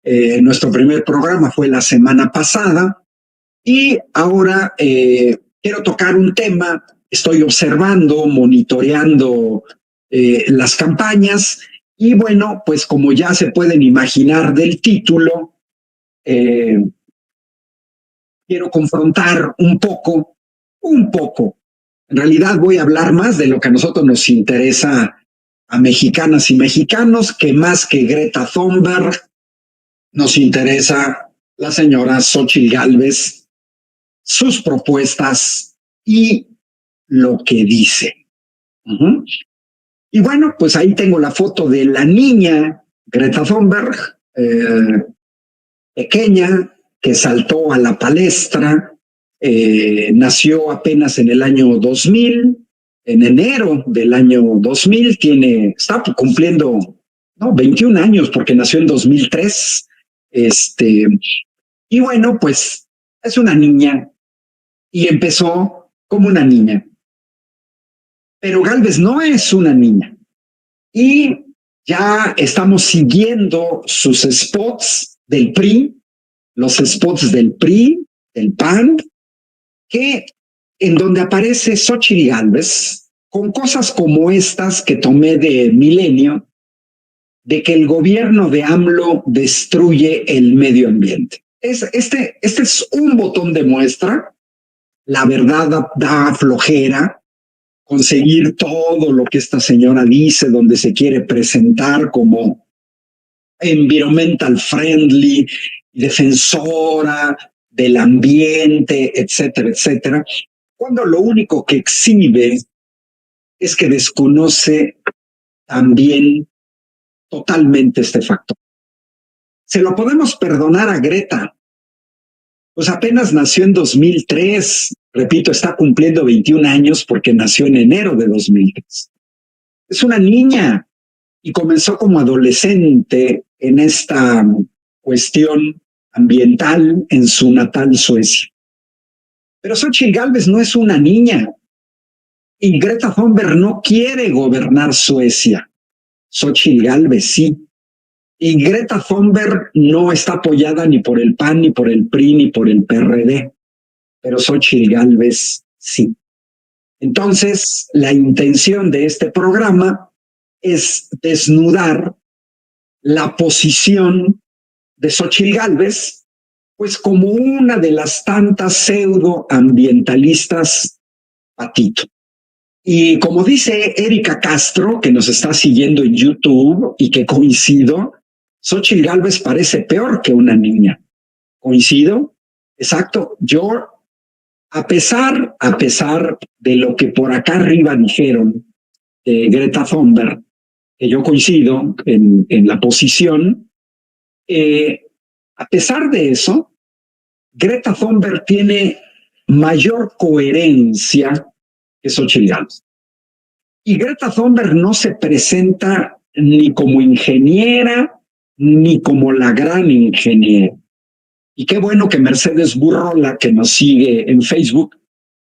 Nuestro primer programa fue la semana pasada y ahora quiero tocar un tema. Estoy observando, monitoreando las campañas y bueno, pues como ya se pueden imaginar del título, quiero confrontar un poco. En realidad voy a hablar más de lo que a nosotros nos interesa a mexicanas y mexicanos, que más que Greta Thunberg nos interesa la señora Xóchitl Gálvez, sus propuestas y lo que dice. Y bueno, pues ahí tengo la foto de la niña Greta Thunberg, pequeña, que saltó a la palestra, nació apenas en el año 2000, en enero del año 2000, está cumpliendo 21 años porque nació en 2003. Y bueno, pues es una niña y empezó como una niña. Pero Gálvez no es una niña. Y ya estamos siguiendo sus spots del PRI, los spots del PRI, del PAN, en donde aparece Xóchitl Gálvez con cosas como estas que tomé de Milenio, de que el gobierno de AMLO destruye el medio ambiente. Este es un botón de muestra. La verdad da flojera conseguir todo lo que esta señora dice, donde se quiere presentar como environmental friendly, defensora del ambiente, etcétera, etcétera, cuando lo único que exhibe es que desconoce también totalmente este factor. Se lo podemos perdonar a Greta, pues apenas nació en 2003, repito, está cumpliendo 21 años porque nació en enero de 2003. Es una niña y comenzó como adolescente en esta cuestión ambiental en su natal Suecia. Pero Xóchitl Gálvez no es una niña y Greta Thunberg no quiere gobernar Suecia. Xóchitl Gálvez sí. Y Greta Thunberg no está apoyada ni por el PAN, ni por el PRI, ni por el PRD, pero Xóchitl Gálvez sí. Entonces, la intención de este programa es desnudar la posición de Xóchitl Gálvez, pues como una de las tantas pseudoambientalistas patito. Y como dice Erika Castro, que nos está siguiendo en YouTube y que coincido, Xóchitl Gálvez parece peor que una niña. ¿Coincido? Exacto. Yo, a pesar de lo que por acá arriba dijeron de Greta Thunberg, que yo coincido en la posición, a pesar de eso, Greta Thunberg tiene mayor coherencia que Xóchitl Gálvez. Y Greta Thunberg no se presenta ni como ingeniera, ni como la gran ingeniera. Y qué bueno que Mercedes Burrola, que nos sigue en Facebook,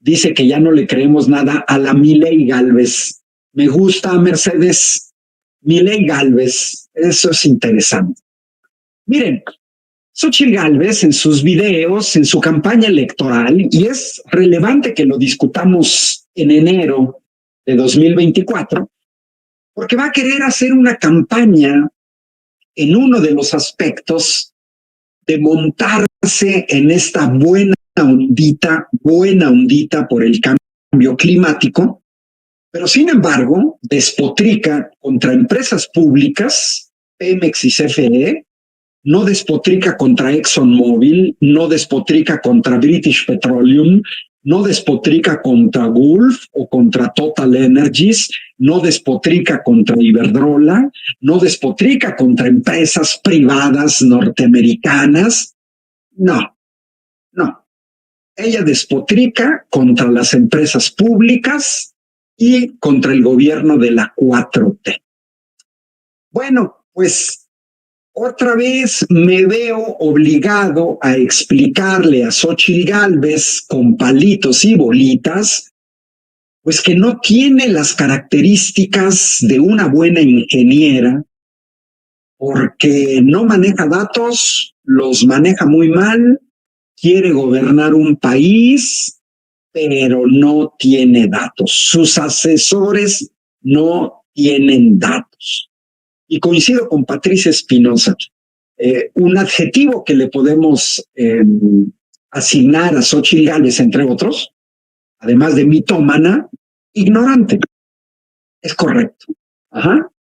dice que ya no le creemos nada a la Milei Gálvez. Me gusta, Mercedes. Milei Gálvez, eso es interesante. Miren, Xóchitl Gálvez en sus videos, en su campaña electoral, y es relevante que lo discutamos en enero de 2024, porque va a querer hacer una campaña en uno de los aspectos de montarse en esta buena ondita por el cambio climático, pero sin embargo despotrica contra empresas públicas, Pemex y CFE, no despotrica contra ExxonMobil, no despotrica contra British Petroleum, no despotrica contra Gulf o contra Total Energies, no despotrica contra Iberdrola, no despotrica contra empresas privadas norteamericanas. No. Ella despotrica contra las empresas públicas y contra el gobierno de la 4T. Bueno, pues otra vez me veo obligado a explicarle a Xóchitl Gálvez con palitos y bolitas, pues que no tiene las características de una buena ingeniera, porque no maneja datos, los maneja muy mal, quiere gobernar un país, pero no tiene datos. Sus asesores no tienen datos. Y coincido con Patricia Espinosa. Un adjetivo que le podemos asignar a Xóchitl Gálvez, entre otros, además de mitómana, ignorante. Es correcto. Ajá.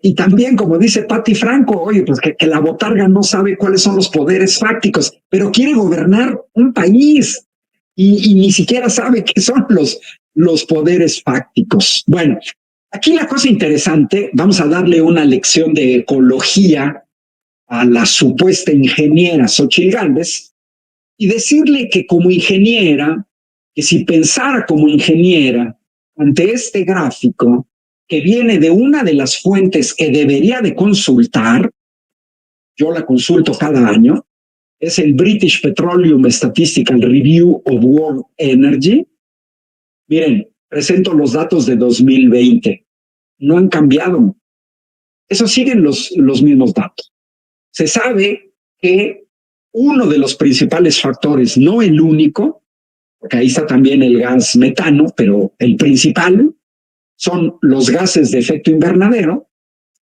Y también, como dice Patti Franco, oye, pues que la botarga no sabe cuáles son los poderes fácticos, pero quiere gobernar un país y ni siquiera sabe qué son los poderes fácticos. Bueno, aquí la cosa interesante, vamos a darle una lección de ecología a la supuesta ingeniera Xóchitl Gálvez y decirle que como ingeniera, que si pensara como ingeniera ante este gráfico que viene de una de las fuentes que debería de consultar, yo la consulto cada año, es el British Petroleum Statistical Review of World Energy. Miren, presento los datos de 2020. No han cambiado. Eso siguen los mismos datos. Se sabe que uno de los principales factores, no el único, porque ahí está también el gas metano, pero el principal son los gases de efecto invernadero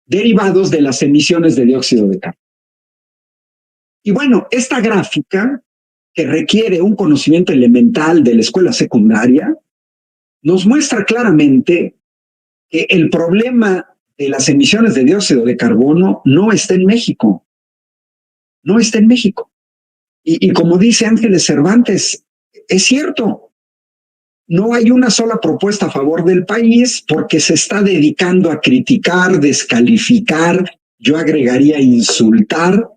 derivados de las emisiones de dióxido de carbono. Y bueno, esta gráfica, que requiere un conocimiento elemental de la escuela secundaria, nos muestra claramente que el problema de las emisiones de dióxido de carbono no está en México. No está en México. Y como dice Ángeles Cervantes, es cierto, no hay una sola propuesta a favor del país porque se está dedicando a criticar, descalificar, yo agregaría insultar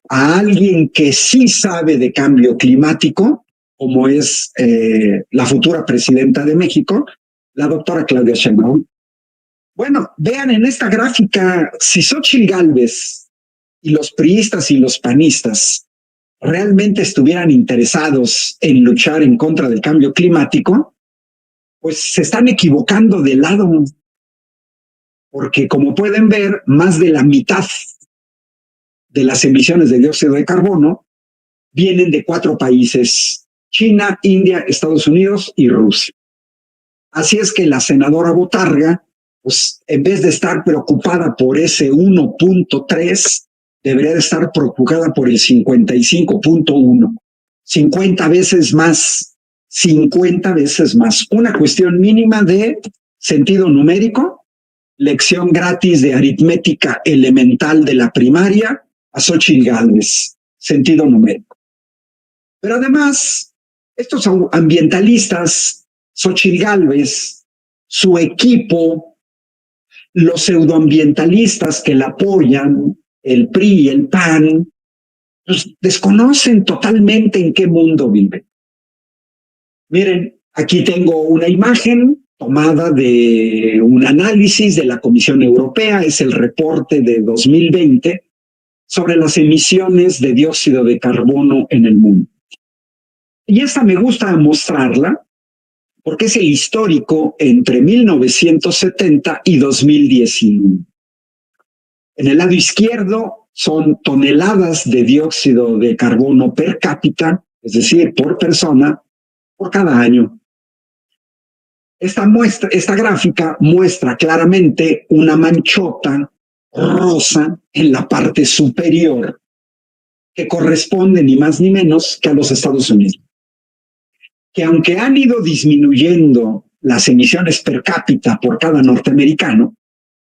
a alguien que sí sabe de cambio climático, como es la futura presidenta de México, la doctora Claudia Sheinbaum. Bueno, vean en esta gráfica, si Xóchitl Gálvez y los priistas y los panistas realmente estuvieran interesados en luchar en contra del cambio climático, pues se están equivocando de lado, porque como pueden ver, más de la mitad de las emisiones de dióxido de carbono vienen de 4 países: China, India, Estados Unidos y Rusia. Así es que la senadora Botarga, pues en vez de estar preocupada por ese 1.3, debería de estar preocupada por el 55.1, 50 veces más, 50 veces más. Una cuestión mínima de sentido numérico, lección gratis de aritmética elemental de la primaria a Xóchitl Gálvez, sentido numérico. Pero además, estos ambientalistas, Xóchitl Gálvez, su equipo, los pseudoambientalistas que la apoyan, el PRI y el PAN, pues desconocen totalmente en qué mundo viven. Miren, aquí tengo una imagen tomada de un análisis de la Comisión Europea, es el reporte de 2020 sobre las emisiones de dióxido de carbono en el mundo. Y esta me gusta mostrarla porque es el histórico entre 1970 y 2019. En el lado izquierdo son toneladas de dióxido de carbono per cápita, es decir, por persona, por cada año. Esta gráfica muestra claramente una manchota rosa en la parte superior que corresponde ni más ni menos que a los Estados Unidos, que aunque han ido disminuyendo las emisiones per cápita por cada norteamericano,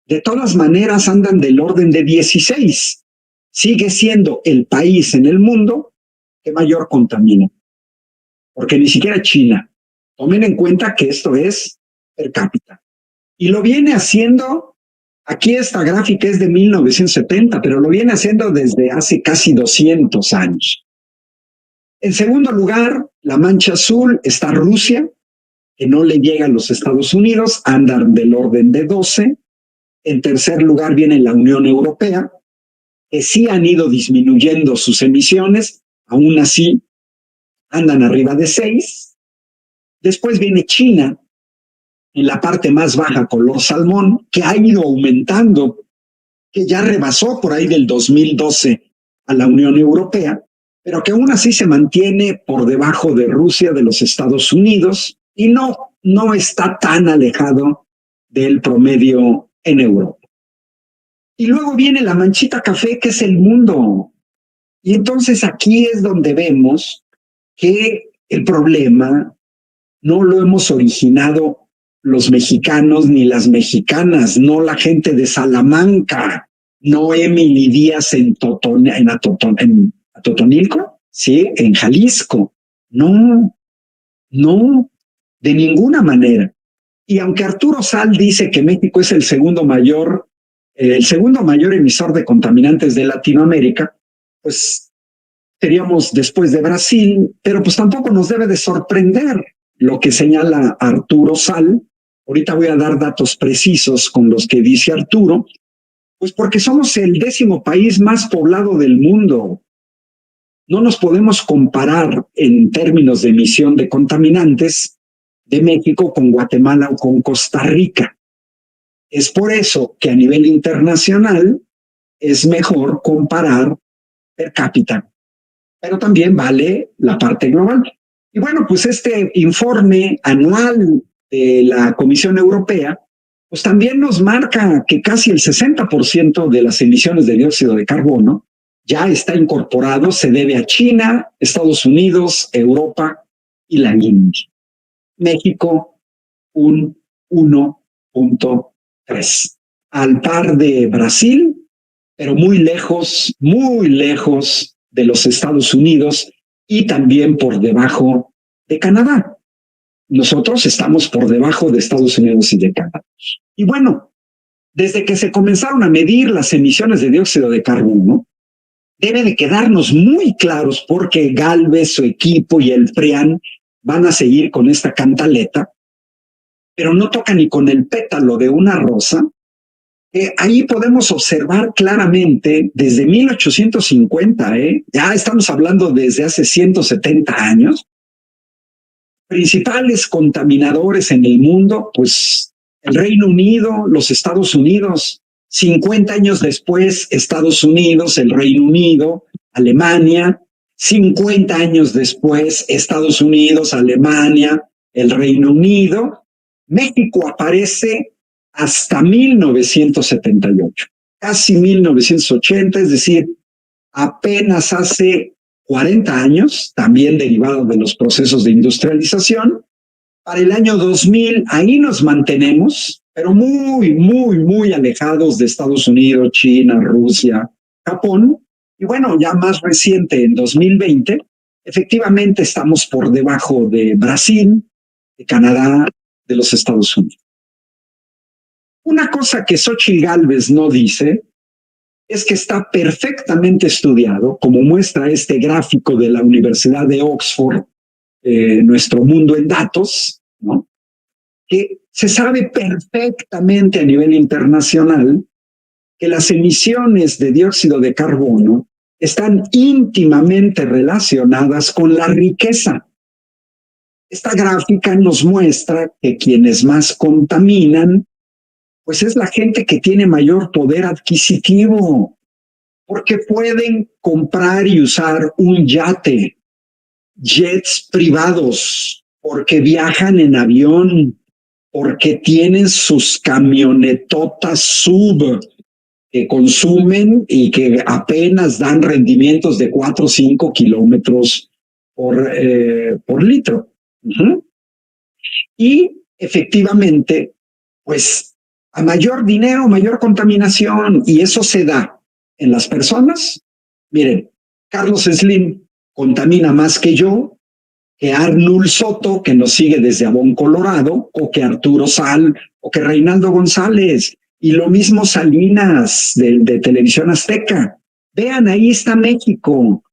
de todas maneras andan del orden de 16. Sigue siendo el país en el mundo que mayor contamina, porque ni siquiera China. Tomen en cuenta que esto es per cápita. Y lo viene haciendo, aquí esta gráfica es de 1970, pero lo viene haciendo desde hace casi 200 años. En segundo lugar, la mancha azul está Rusia, que no le llega a los Estados Unidos, andan del orden de 12. En tercer lugar viene la Unión Europea, que sí han ido disminuyendo sus emisiones, aún así andan arriba de 6. Después viene China, en la parte más baja, color salmón, que ha ido aumentando que ya rebasó por ahí del 2012 a la Unión Europea, pero que aún así se mantiene por debajo de Rusia, de los Estados Unidos, y no está tan alejado del promedio en Europa. Y luego viene la manchita café, que es el mundo. Y entonces aquí es donde vemos que el problema no lo hemos originado los mexicanos ni las mexicanas, no la gente de Salamanca, no Emily Díaz en Atotonilco, ¿sí? En Jalisco. No, no, de ninguna manera. Y aunque Arturo Sal dice que México es el segundo mayor emisor de contaminantes de Latinoamérica, pues seríamos después de Brasil, pero pues tampoco nos debe de sorprender lo que señala Arturo Sal. Ahorita voy a dar datos precisos con los que dice Arturo, pues porque somos el 10º país más poblado del mundo. No nos podemos comparar en términos de emisión de contaminantes de México con Guatemala o con Costa Rica. Es por eso que a nivel internacional es mejor comparar per cápita, pero también vale la parte global. Y bueno, pues este informe anual de la Comisión Europea, pues también nos marca que casi el 60% de las emisiones de dióxido de carbono ya está incorporado, se debe a China, Estados Unidos, Europa y la India. México, un 1.3, al par de Brasil, pero muy lejos de los Estados Unidos y también por debajo de Canadá. Nosotros estamos por debajo de Estados Unidos y de Canadá. Y bueno, desde que se comenzaron a medir las emisiones de dióxido de carbono, debe de quedarnos muy claros porque Gálvez, su equipo y el PRIAN van a seguir con esta cantaleta, pero no toca ni con el pétalo de una rosa. Ahí podemos observar claramente desde 1850, ya estamos hablando desde hace 170 años, principales contaminadores en el mundo, pues el Reino Unido, los Estados Unidos, 50 años después, Estados Unidos, el Reino Unido, Alemania, 50 años después, Estados Unidos, Alemania, el Reino Unido. México aparece hasta 1978, casi 1980, es decir, apenas hace 40 años, también derivado de los procesos de industrialización. Para el año 2000, ahí nos mantenemos, pero muy alejados de Estados Unidos, China, Rusia, Japón. Y bueno, ya más reciente, en 2020, efectivamente estamos por debajo de Brasil, de Canadá, de los Estados Unidos. Una cosa que Xóchitl Gálvez no dice es que está perfectamente estudiado, como muestra este gráfico de la Universidad de Oxford, Nuestro Mundo en Datos, ¿no? Que se sabe perfectamente a nivel internacional que las emisiones de dióxido de carbono están íntimamente relacionadas con la riqueza. Esta gráfica nos muestra que quienes más contaminan, pues es la gente que tiene mayor poder adquisitivo, porque pueden comprar y usar un yate, jets privados, porque viajan en avión, porque tienen sus camionetotas sub que consumen y que apenas dan rendimientos de 4 o 5 kilómetros por litro. Y efectivamente, pues a mayor dinero, mayor contaminación, y eso se da en las personas. Miren, Carlos Slim contamina más que yo, que Arnul Soto, que nos sigue desde Avon, Colorado, o que Arturo Sal, o que Reinaldo González, y lo mismo Salinas de Televisión Azteca. Vean, ahí está México.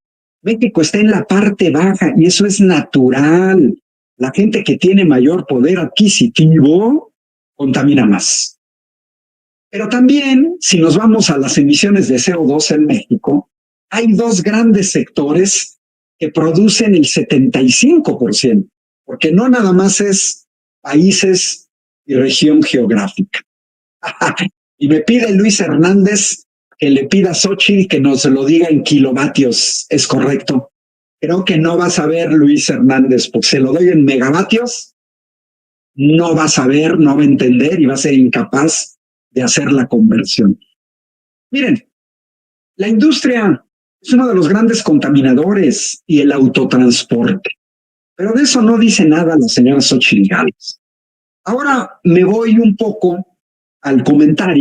México está en la parte baja y eso es natural. La gente que tiene mayor poder adquisitivo contamina más. Pero también, si nos vamos a las emisiones de CO2 en México, hay dos grandes sectores que producen el 75%, porque no nada más es países y región geográfica. Y me pide Luis Hernández que le pida a Xochitl que nos lo diga en kilovatios. Es correcto. Creo que no vas a ver, Luis Hernández, porque se lo doy en megavatios, no va a saber, no va a entender y va a ser incapaz de hacer la conversión. Miren, la industria es uno de los grandes contaminadores y el autotransporte, pero de eso no dice nada la señora Xochitl Gálvez. Ahora me voy un poco al comentario